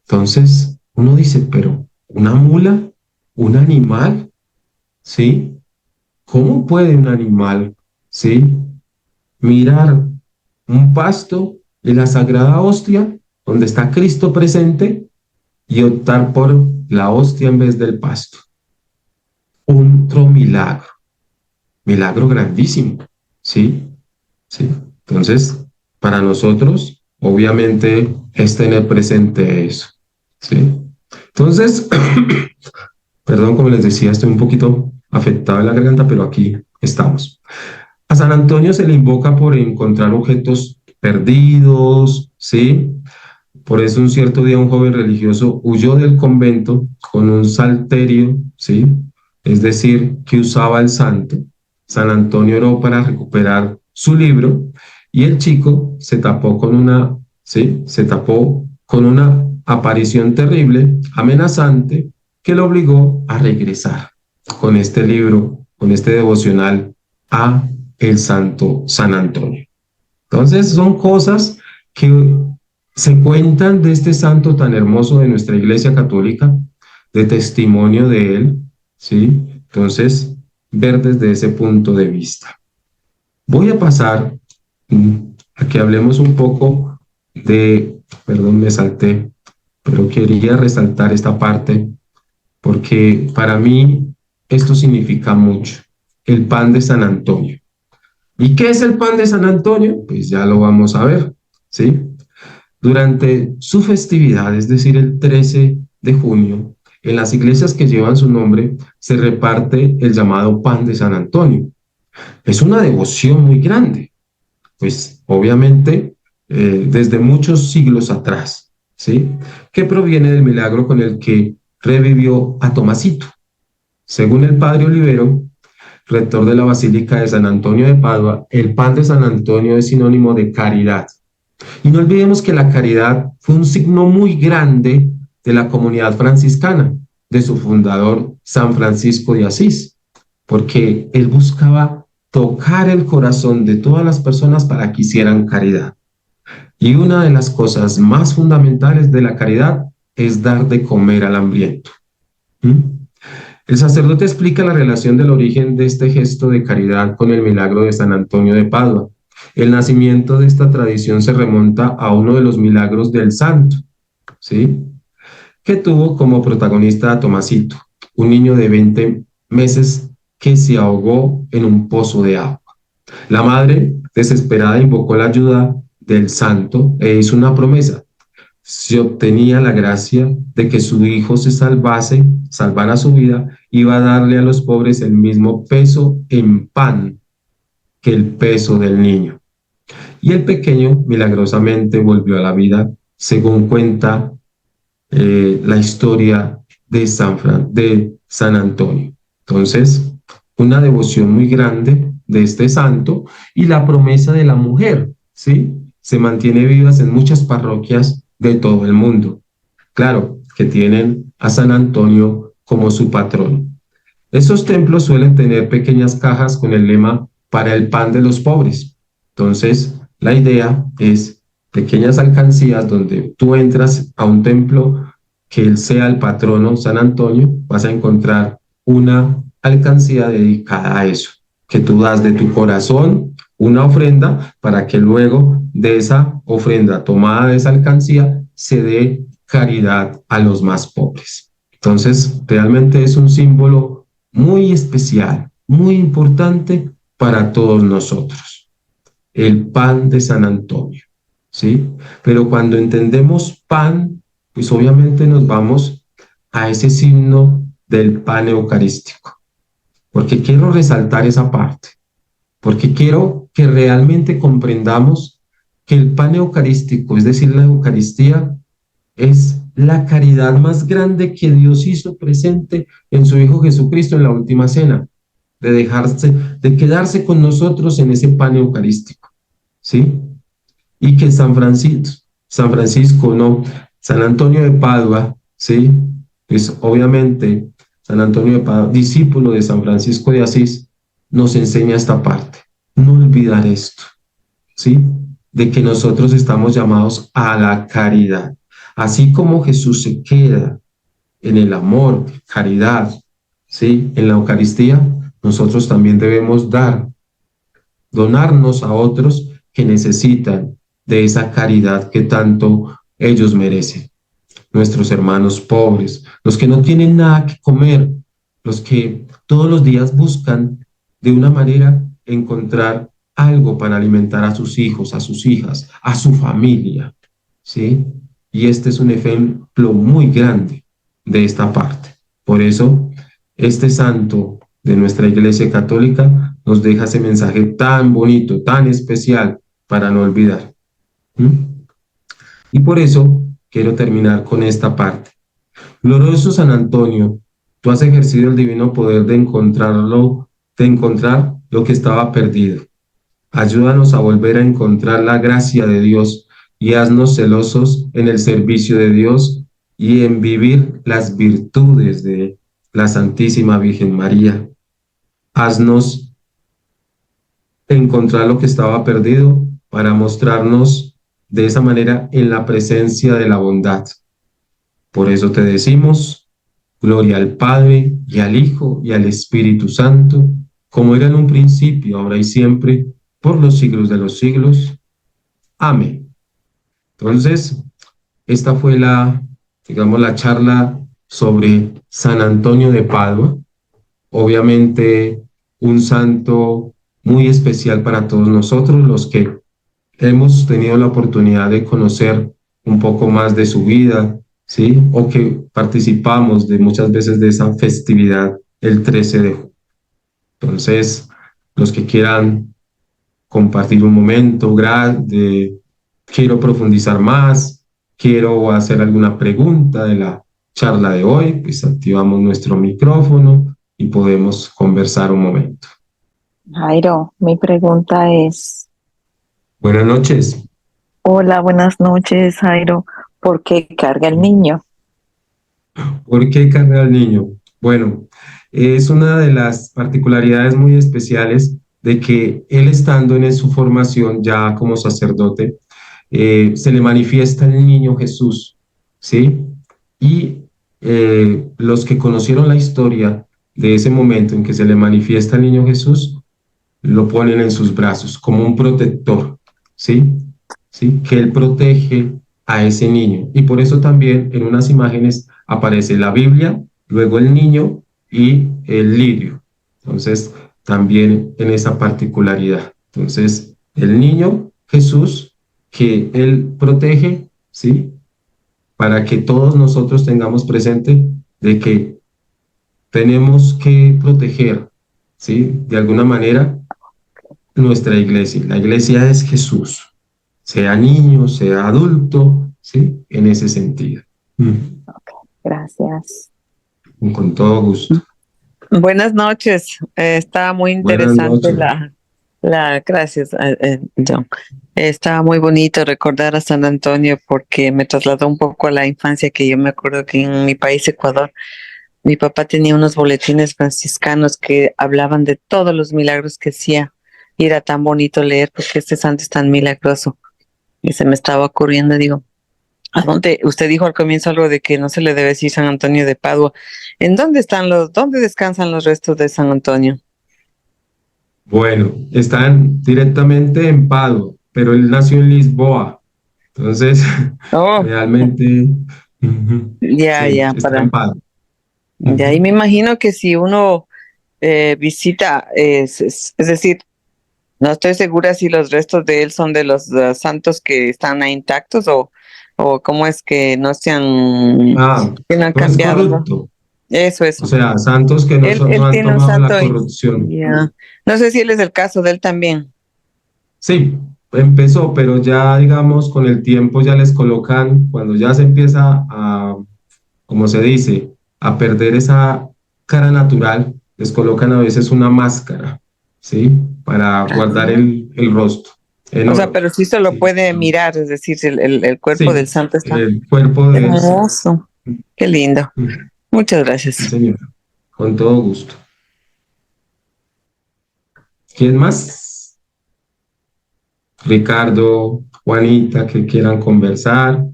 Entonces, uno dice, pero una mula, un animal, ¿sí? ¿Cómo puede un animal, ¿sí? Mirar un pasto y la sagrada hostia, donde está Cristo presente, y optar por la hostia en vez del pasto? Otro milagro, milagro grandísimo, ¿sí? ¿Sí? Entonces, para nosotros, obviamente, es tener presente eso, ¿sí? Entonces, perdón, como les decía, estoy un poquito afectado en la garganta, pero aquí estamos. A San Antonio se le invoca por encontrar objetos perdidos, ¿sí? Por eso un cierto día un joven religioso huyó del convento con un salterio, ¿sí? Es decir, que usaba el santo. San Antonio oró para recuperar su libro y el chico se tapó con una, ¿sí? Se tapó con una aparición terrible, amenazante, que lo obligó a regresar con este libro, con este devocional a el santo San Antonio. Entonces son cosas que se cuentan de este santo tan hermoso de nuestra Iglesia Católica, de testimonio de él, ¿sí? Entonces, ver desde ese punto de vista. Voy a pasar a que hablemos un poco perdón, me salté, pero quería resaltar esta parte porque para mí esto significa mucho. El pan de San Antonio. ¿Y qué es el pan de San Antonio? Pues ya lo vamos a ver, ¿sí? Durante su festividad, es decir, el 13 de junio, en las iglesias que llevan su nombre se reparte el llamado pan de San Antonio. Es una devoción muy grande, pues obviamente desde muchos siglos atrás, ¿sí? Que proviene del milagro con el que revivió a Tomasito. Según el padre Olivero, rector de la Basílica de San Antonio de Padua, el pan de San Antonio es sinónimo de caridad, Y no olvidemos que la caridad fue un signo muy grande de la comunidad franciscana, de su fundador, San Francisco de Asís, porque él buscaba tocar el corazón de todas las personas para que hicieran caridad. Y una de las cosas más fundamentales de la caridad es dar de comer al hambriento. ¿Mm? El sacerdote explica la relación del origen de este gesto de caridad con el milagro de San Antonio de Padua. El nacimiento de esta tradición se remonta a uno de los milagros del santo, ¿sí? Que tuvo como protagonista a Tomasito, un niño de 20 meses que se ahogó en un pozo de agua. La madre, desesperada, invocó la ayuda del santo e hizo una promesa. Si obtenía la gracia de que su hijo se salvara su vida, iba a darle a los pobres el mismo peso en pan que el peso del niño. Y el pequeño milagrosamente volvió a la vida, según cuenta la historia de San Antonio. Entonces, una devoción muy grande de este santo y la promesa de la mujer, ¿sí? Se mantiene vivas en muchas parroquias de todo el mundo. Claro, que tienen a San Antonio como su patrón. Estos templos suelen tener pequeñas cajas con el lema para el pan de los pobres. Entonces, la idea es pequeñas alcancías donde tú entras a un templo que él sea el patrono San Antonio, vas a encontrar una alcancía dedicada a eso, que tú das de tu corazón una ofrenda para que luego de esa ofrenda tomada de esa alcancía se dé caridad a los más pobres. Entonces, realmente es un símbolo muy especial, muy importante para todos nosotros. El pan de San Antonio, ¿sí? Pero cuando entendemos pan, pues obviamente nos vamos a ese signo del pan eucarístico, porque quiero resaltar esa parte, porque quiero que realmente comprendamos que el pan eucarístico, es decir, la Eucaristía, es la caridad más grande que Dios hizo presente en su Hijo Jesucristo en la última cena, de quedarse con nosotros en ese pan eucarístico, ¿sí? Y que San Francisco, no, San Antonio de Padua, ¿sí? Pues obviamente San Antonio de Padua, discípulo de San Francisco de Asís, nos enseña esta parte, no olvidar esto, ¿sí? De que nosotros estamos llamados a la caridad. Así como Jesús se queda en el amor, caridad, ¿sí? En la Eucaristía, nosotros también debemos donarnos a otros que necesitan de esa caridad que tanto ellos merecen. Nuestros hermanos pobres, los que no tienen nada que comer, los que todos los días buscan de una manera encontrar algo para alimentar a sus hijos, a sus hijas, a su familia, ¿sí? Y este es un ejemplo muy grande de esta parte. Por eso, este santo de nuestra Iglesia Católica nos deja ese mensaje tan bonito, tan especial para no olvidar. ¿Mm? Y por eso quiero terminar con esta parte. Glorioso San Antonio, tú has ejercido el divino poder de encontrar lo que estaba perdido. Ayúdanos a volver a encontrar la gracia de Dios y haznos celosos en el servicio de Dios y en vivir las virtudes de la Santísima Virgen María. Haznos encontrar lo que estaba perdido para mostrarnos de esa manera en la presencia de la bondad. Por eso te decimos, gloria al Padre y al Hijo y al Espíritu Santo, como era en un principio, ahora y siempre, por los siglos de los siglos. Amén. Entonces, esta fue digamos, la charla sobre San Antonio de Padua. Obviamente, un santo muy especial para todos nosotros, los que hemos tenido la oportunidad de conocer un poco más de su vida, ¿sí? O que participamos de muchas veces de esa festividad el 13 de junio. Entonces, los que quieran compartir un momento, quiero profundizar más, quiero hacer alguna pregunta de la charla de hoy, pues activamos nuestro micrófono y podemos conversar un momento. Jairo, mi pregunta es, Buenas noches. Hola, buenas noches, Jairo. ¿Por qué carga el niño? ¿Por qué carga al niño? Bueno, es una de las particularidades muy especiales de que él estando en su formación ya como sacerdote, se le manifiesta el niño Jesús, ¿sí? Y los que conocieron la historia de ese momento en que se le manifiesta el niño Jesús, lo ponen en sus brazos como un protector, ¿sí? ¿Sí? Que él protege a ese niño. Y por eso también en unas imágenes aparece la Biblia, luego el niño y el lirio. Entonces, también en esa particularidad. Entonces, el niño Jesús, que él protege, ¿sí? Para que todos nosotros tengamos presente de que tenemos que proteger, ¿sí? De alguna manera nuestra iglesia. La iglesia es Jesús, sea niño, sea adulto, ¿sí? En ese sentido. Gracias. Con todo gusto. Buenas noches. Está muy Buenas interesante noches. gracias, John. Está muy bonito recordar a San Antonio porque me trasladó un poco a la infancia, que yo me acuerdo que en mi país, Ecuador, mi papá tenía unos boletines franciscanos que hablaban de todos los milagros que hacía y era tan bonito leer porque este santo es tan milagroso. Y se me estaba ocurriendo, digo, ¿a dónde? Usted dijo al comienzo algo de que no se le debe decir San Antonio de Padua. ¿Dónde descansan los restos de San Antonio? Bueno, están directamente en Padua, pero él nació en Lisboa. Entonces, Oh, realmente, sí, ya, está en Padua. ya, y me imagino que si uno visita, es decir, no estoy segura si los restos de él son de los santos que están ahí intactos o cómo es que no se han, Ah, que no han no es cambiado, ¿no? corrupto. O Eso. sea, santos que no Él han tiene un tomado la santo, corrupción. ya. No sé si él es el caso de él también. Sí, empezó, pero ya digamos con el tiempo ya les colocan, cuando ya se empieza a, como se dice, a perder esa cara natural, les colocan a veces una máscara, ¿sí? Para guardar Ah. el rostro en O sea, oro. pero sí se lo Sí, puede mirar, es decir, si el cuerpo del sí, santo está el cuerpo de él sí. hermoso. Qué lindo. Muchas Sí, gracias. señor, con todo gusto. ¿Quién más? Ricardo, Juanita, que quieran conversar.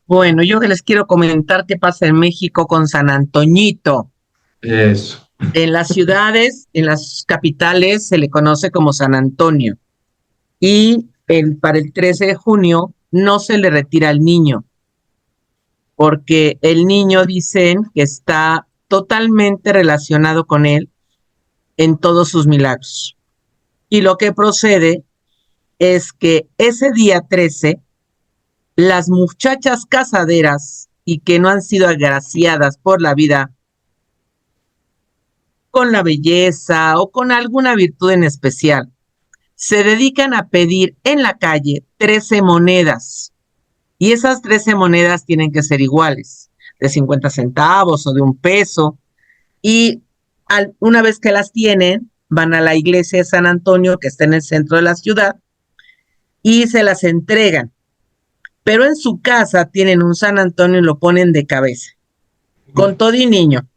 Bueno, yo que les quiero comentar qué pasa en México con San Antoñito. Eso. En las ciudades, en las capitales, se le conoce como San Antonio. Y para el 13 de junio no se le retira al niño, porque el niño dicen que está totalmente relacionado con él en todos sus milagros. Y lo que procede es que ese día 13, las muchachas casaderas y que no han sido agraciadas por la vida con la belleza o con alguna virtud en especial, se dedican a pedir en la calle 13 monedas. Y esas 13 monedas tienen que ser iguales, de 50 centavos o de $1. Y una vez que las tienen, van a la iglesia de San Antonio, que está en el centro de la ciudad, y se las entregan. Pero en su casa tienen un San Antonio y lo ponen de cabeza, con todo y niño.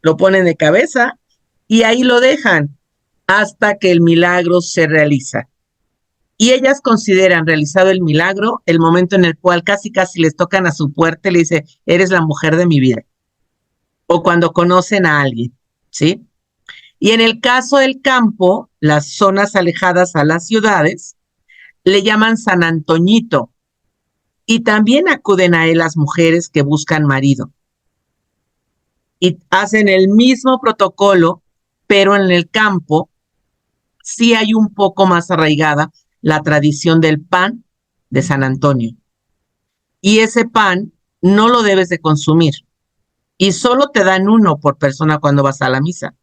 Lo ponen de cabeza y ahí lo dejan hasta que el milagro se realiza. Y ellas consideran realizado el milagro el momento en el cual casi les tocan a su puerta y le dice, eres la mujer de mi vida. O cuando conocen a alguien, ¿sí? Y en el caso del campo, las zonas alejadas a las ciudades, le llaman San Antoñito. Y también acuden a él las mujeres que buscan marido. Y hacen el mismo protocolo, pero en el campo sí hay un poco más arraigada la tradición del pan de San Antonio. Y ese pan no lo debes de consumir. Y solo te dan uno por persona cuando vas a la misa.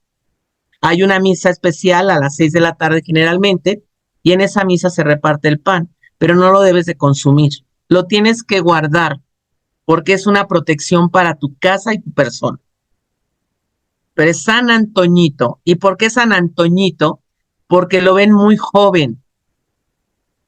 Hay una misa especial a las 6 de la tarde generalmente, y en esa misa se reparte el pan, pero no lo debes de consumir. Lo tienes que guardar, porque es una protección para tu casa y tu persona. Pero es San Antoñito. ¿Y por qué San Antoñito? Porque lo ven muy joven.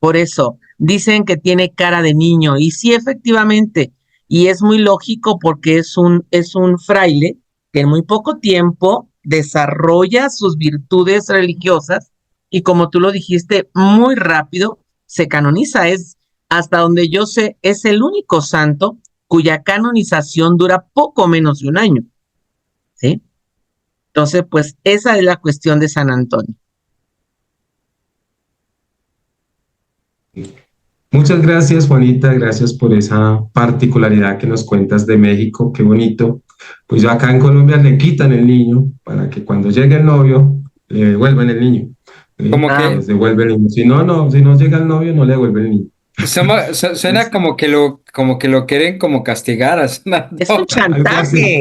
Por eso, dicen que tiene cara de niño, y sí, efectivamente, y es muy lógico porque es un fraile que en muy poco tiempo desarrolla sus virtudes religiosas y como tú lo dijiste, muy rápido se canoniza. Es, hasta donde yo sé, es el único santo cuya canonización dura poco menos de un año, ¿sí? Entonces, pues esa es la cuestión de San Antonio. Muchas gracias, Juanita, gracias por esa particularidad que nos cuentas de México, qué bonito. Pues ya acá en Colombia le quitan el niño para que cuando llegue el novio le devuelvan el niño. ¿Sí? Como Ah, que Les devuelve el niño. Si no, no, si no llega el novio, no le devuelve el niño. suena como que lo quieren como castigar a San es un Antonio. Algo así, chantaje,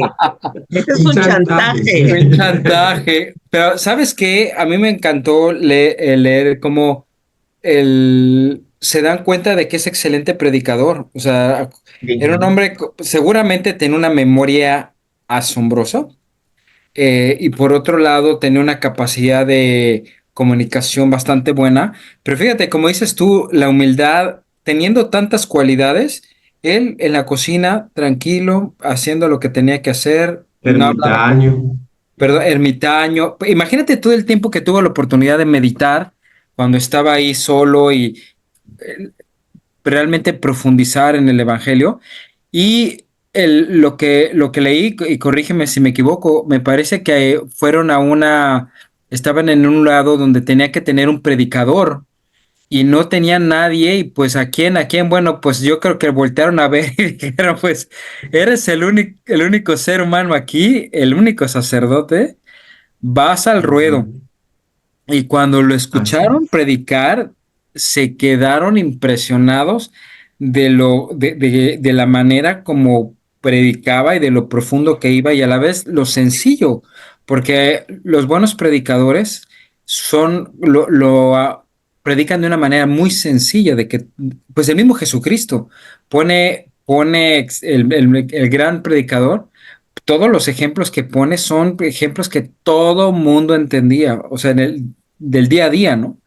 ese es un un chantaje, chantaje. Un sí. chantaje. Pero, ¿sabes qué? A mí me encantó leer cómo se dan cuenta de que es excelente predicador. O sea, era un hombre, seguramente tenía una memoria asombrosa. Y por otro lado, tenía una capacidad de comunicación bastante buena. Pero fíjate, como dices tú, la humildad, teniendo tantas cualidades, él en la cocina, tranquilo, haciendo lo que tenía que hacer, no hablaba con, Ermitaño. perdón, ermitaño. Imagínate todo el tiempo que tuvo la oportunidad de meditar cuando estaba ahí solo y eh, realmente profundizar en el Evangelio. Y lo que leí, y corrígeme si me equivoco, me parece que fueron estaban en un lado donde tenía que tener un predicador y no tenía nadie y pues a quién, bueno, pues yo creo que voltearon a ver y dijeron, pues eres el único ser humano aquí, el único sacerdote, vas al ruedo. Ujú. Y cuando lo Así escucharon es. predicar, se quedaron impresionados de la manera como predicaba y de lo profundo que iba y a la vez lo sencillo, porque los buenos predicadores predican de una manera muy sencilla, de que, pues el mismo Jesucristo el gran predicador, todos los ejemplos que pone son ejemplos que todo mundo entendía, o sea, del día a día, ¿no?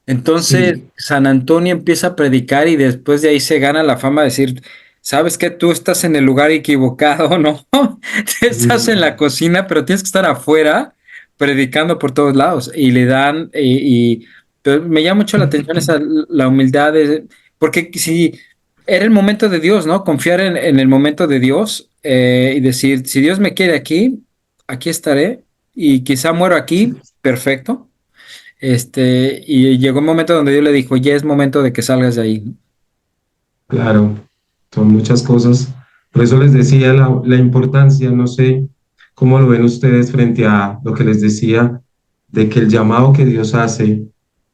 Entonces, Sí. San Antonio empieza a predicar y después de ahí se gana la fama de decir, sabes que tú estás en el lugar equivocado, ¿no? Estás en la Mm. cocina, pero tienes que estar afuera predicando por todos lados y le dan, pero me llama mucho la atención la humildad, porque si era el momento de Dios, ¿no? Confiar en el momento de Dios y decir, si Dios me quiere aquí, aquí estaré y quizá muero aquí, perfecto. Y llegó un momento donde Dios le dijo, ya es momento de que salgas de ahí, ¿no? Claro, son muchas cosas. Por eso les decía la importancia, no sé cómo lo ven ustedes frente a lo que les decía, de que el llamado que Dios hace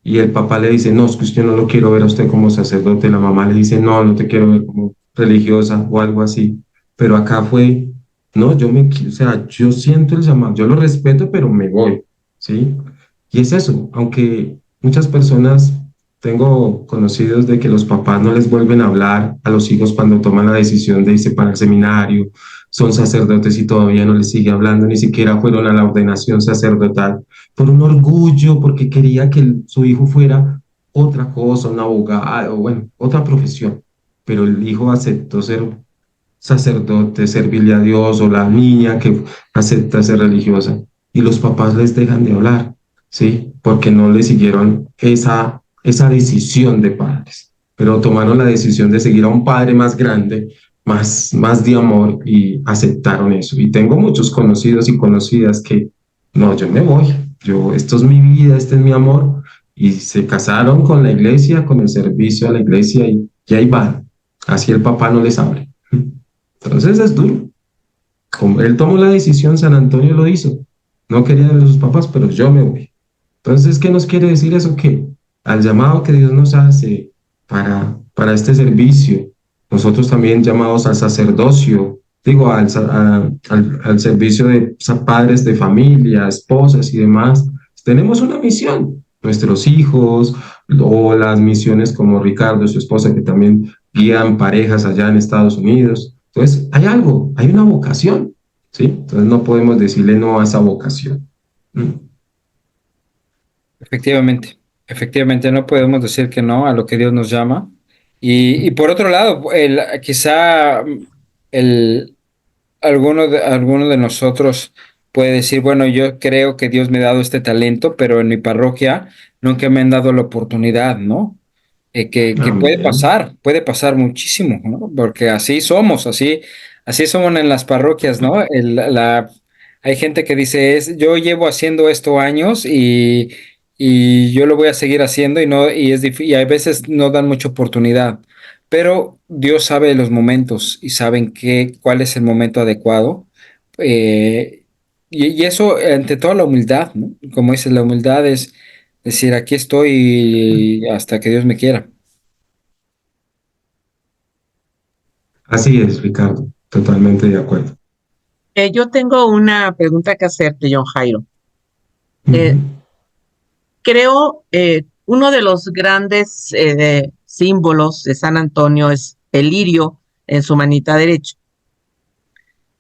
y el papá le dice, no, es que usted no lo quiero ver a usted como sacerdote, la mamá le dice, no, no te quiero ver como religiosa o algo así. Pero acá fue, no, o sea, yo siento el llamado, yo lo respeto, pero me voy, ¿sí? Y es eso, aunque muchas personas tengo conocidos de que los papás no les vuelven a hablar a los hijos cuando toman la decisión de irse para el seminario, son sacerdotes y todavía no les sigue hablando, ni siquiera fueron a la ordenación sacerdotal, por un orgullo, porque quería que su hijo fuera otra cosa, un abogado, bueno, otra profesión, pero el hijo aceptó ser sacerdote, servirle a Dios, o la niña que acepta ser religiosa, y los papás les dejan de hablar, ¿sí? Porque no le siguieron esa decisión de padres, pero tomaron la decisión de seguir a un padre más grande, más de amor, y aceptaron eso. Y tengo muchos conocidos y conocidas que, no, yo me voy, esto es mi vida, este es mi amor, y se casaron con la iglesia, con el servicio a la iglesia, y ahí van. Así el papá no les abre. Entonces es duro. Como él tomó la decisión, San Antonio lo hizo. No quería de sus papás, pero yo me voy. Entonces, ¿qué nos quiere decir eso? Que al llamado que Dios nos hace para este servicio, nosotros también llamados al sacerdocio, digo, al servicio de padres de familia, esposas y demás, tenemos una misión. Nuestros hijos o las misiones como Ricardo, su esposa, que también guían parejas allá en Estados Unidos. Entonces, hay algo, hay una vocación, ¿sí? Entonces, no podemos decirle no a esa vocación. Mm. Efectivamente, Efectivamente, no podemos decir que no a lo que Dios nos llama. Y por otro lado, quizá el, alguno de nosotros puede decir, bueno, yo creo que Dios me ha dado este talento, pero en mi parroquia nunca me han dado la oportunidad, ¿no? Que Amén. puede pasar muchísimo, ¿no? Porque así somos en las parroquias, ¿no? Hay gente que dice, yo llevo haciendo esto años y yo lo voy a seguir haciendo y no, y a veces no dan mucha oportunidad. Pero Dios sabe los momentos y saben cuál es el momento adecuado. eh, y eso, ante todo, la humildad, ¿no? Como dices, la humildad es decir, aquí estoy hasta que Dios me quiera. Así es, Ricardo, totalmente de acuerdo. Yo tengo una pregunta que hacerte, John Jairo. Ujú, Eh, Creo uno de los grandes símbolos de San Antonio es el lirio en su manita derecha.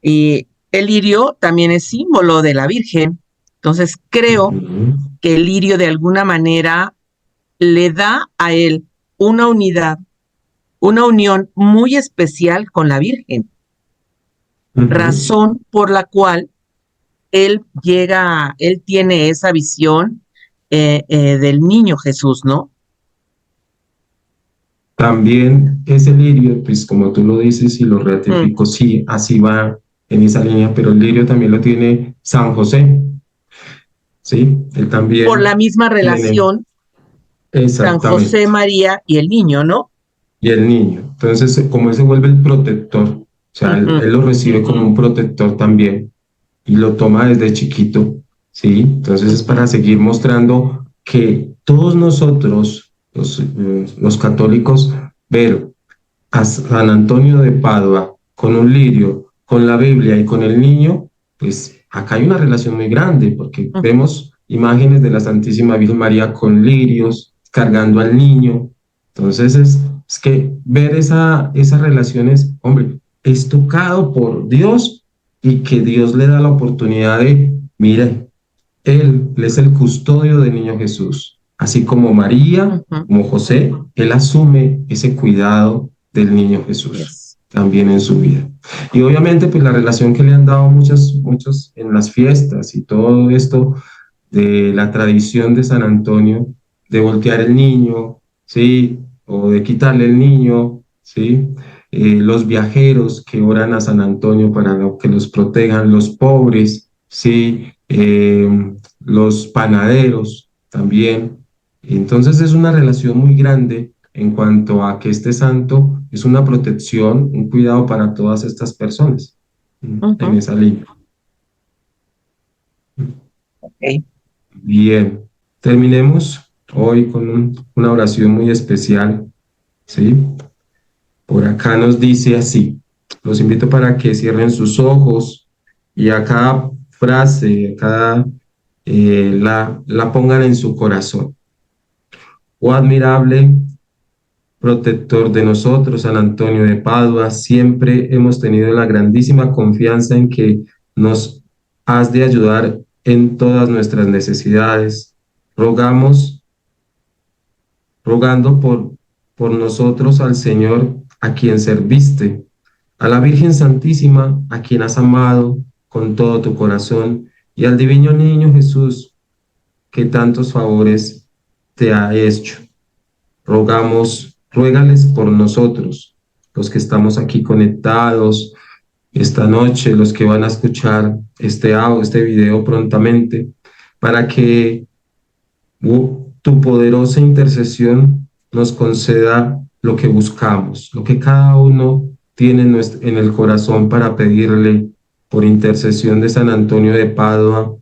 Y el lirio también es símbolo de la Virgen. Entonces creo ujú, que el lirio de alguna manera le da a él una unidad, una unión muy especial con la Virgen, ujú. razón por la cual él tiene esa visión del niño Jesús, ¿no? También ese lirio, pues como tú lo dices y lo Mm. ratifico, sí, así va en esa línea, pero el lirio también lo tiene San José, ¿sí? Él Por la también misma tiene, relación San José, exactamente, María y el niño, ¿no? y el niño. Entonces, como él se vuelve el protector, o sea, Ujú. él lo recibe como un protector también y lo toma desde chiquito, ¿sí? Entonces es para seguir mostrando que todos nosotros, los católicos, ver a San Antonio de Padua con un lirio, con la Biblia y con el niño, pues acá hay una relación muy grande porque Ujú. vemos imágenes de la Santísima Virgen María con lirios, cargando al niño. Entonces es que ver esas relaciones, hombre, es tocado por Dios y que Dios le da la oportunidad de, mire, él es el custodio del niño Jesús, así como María, Ujú. como José, él asume ese cuidado del niño Jesús Yes. también en su vida. Y obviamente pues la relación que le han dado muchos en las fiestas y todo esto de la tradición de San Antonio, de voltear el niño, ¿sí? O de quitarle el niño, ¿sí? Los viajeros que oran a San Antonio para que los protejan, los pobres, ¿sí? Los panaderos también. Entonces es una relación muy grande en cuanto a que este santo es una protección, un cuidado para todas estas personas en Ujú. esa línea. Ok. Bien, terminemos hoy con una oración muy especial, ¿sí? Por acá nos dice así, los invito para que cierren sus ojos y a cada frase, a cada, la pongan en su corazón. Oh admirable protector de nosotros, San Antonio de Padua, siempre hemos tenido la grandísima confianza en que nos has de ayudar en todas nuestras necesidades. Rogamos rogando por nosotros al Señor a quien serviste, a la Virgen Santísima a quien has amado con todo tu corazón y al divino niño Jesús que tantos favores te ha hecho. Rogamos, ruégales por nosotros, los que estamos aquí conectados esta noche, los que van a escuchar este audio, este video prontamente, para que tu poderosa intercesión nos conceda lo que buscamos, lo que cada uno tiene en el corazón para pedirle por intercesión de San Antonio de Padua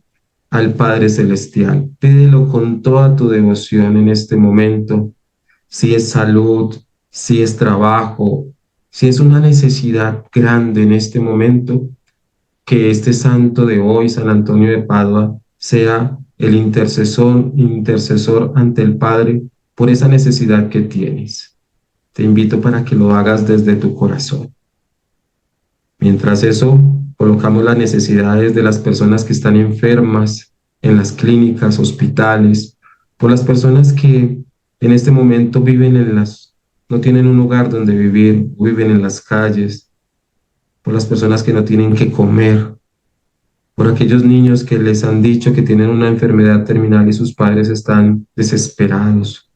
al Padre Celestial. Pídelo con toda tu devoción en este momento, si es salud, si es trabajo, si es una necesidad grande en este momento, que este santo de hoy, San Antonio de Padua, sea el intercesor ante el Padre por esa necesidad que tienes. Te invito para que lo hagas desde tu corazón. Mientras eso, colocamos las necesidades de las personas que están enfermas en las clínicas, hospitales, por las personas que en este momento viven no tienen un lugar donde vivir, viven en las calles, por las personas que no tienen que comer, por aquellos niños que les han dicho que tienen una enfermedad terminal y sus padres están desesperados,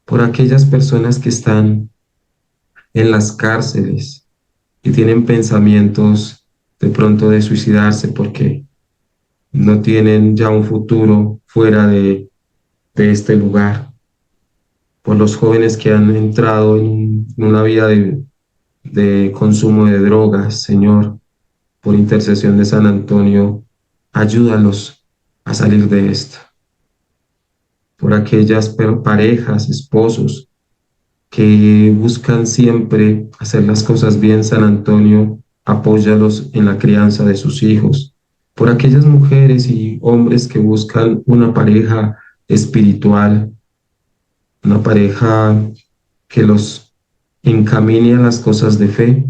por aquellas personas que están en las cárceles y tienen pensamientos de pronto de suicidarse porque no tienen ya un futuro fuera de este lugar, por los jóvenes que han entrado en una vida de consumo de drogas, Señor, por intercesión de San Antonio, ayúdalos a salir de esto. Por aquellas parejas, esposos, que buscan siempre hacer las cosas bien, San Antonio, apóyalos en la crianza de sus hijos. Por aquellas mujeres y hombres que buscan una pareja espiritual, una pareja que los encamine a las cosas de fe,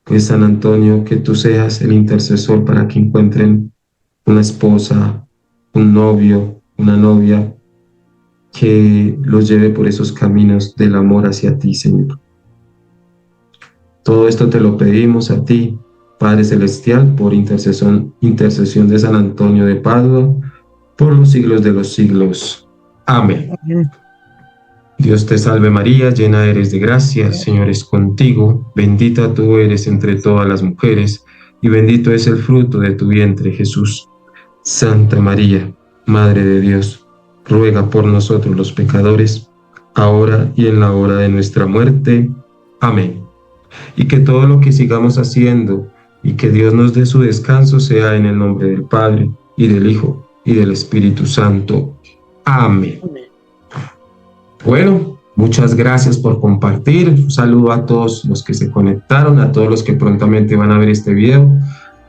pues San Antonio, que tú seas el intercesor para que encuentren una esposa, un novio, una novia, que los lleve por esos caminos del amor hacia ti, Señor. Todo esto te lo pedimos a ti, Padre Celestial, por intercesión de San Antonio de Padua, por los siglos de los siglos. Amén. Dios te salve María, llena eres de gracia, el Señor es contigo, bendita tú eres entre todas las mujeres, y bendito es el fruto de tu vientre, Jesús. Santa María, Madre de Dios, ruega por nosotros los pecadores, ahora y en la hora de nuestra muerte. Amén. Y que todo lo que sigamos haciendo y que Dios nos dé su descanso sea en el nombre del Padre, y del Hijo, y del Espíritu Santo. Amén. Bueno, muchas gracias por compartir. Un saludo a todos los que se conectaron, a todos los que prontamente van a ver este video.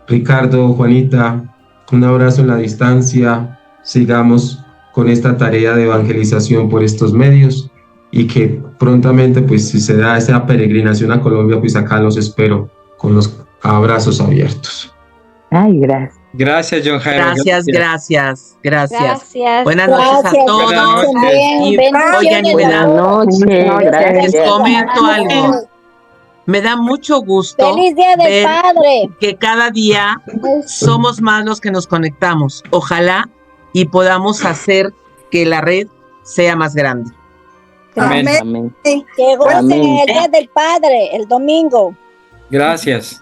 Ricardo, Juanita, un abrazo en la distancia. Sigamos con esta tarea de evangelización por estos medios y que prontamente, pues si se da esa peregrinación a Colombia, pues acá los espero con los abrazos abiertos. Ay, gracias. Gracias, John Jairo. Gracias. Buenas noches a todos. Y, oigan, les comento algo. Me da mucho gusto ¡Feliz Día del ver Padre! que cada día somos más los que nos conectamos. Ojalá y podamos hacer que la red sea más grande. Amén. Amén. Que gocen el Día del Padre, el domingo. Gracias.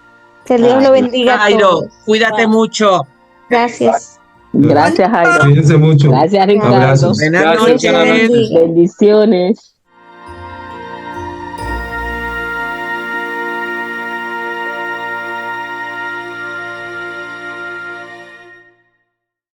Que Dios lo bendiga a Jairo, todos. cuídate mucho. Gracias. Gracias, Jairo. Cuídense mucho. Gracias, Ricardo. Abrazos. Buenas Gracias, noches. Jonathan. Bendiciones.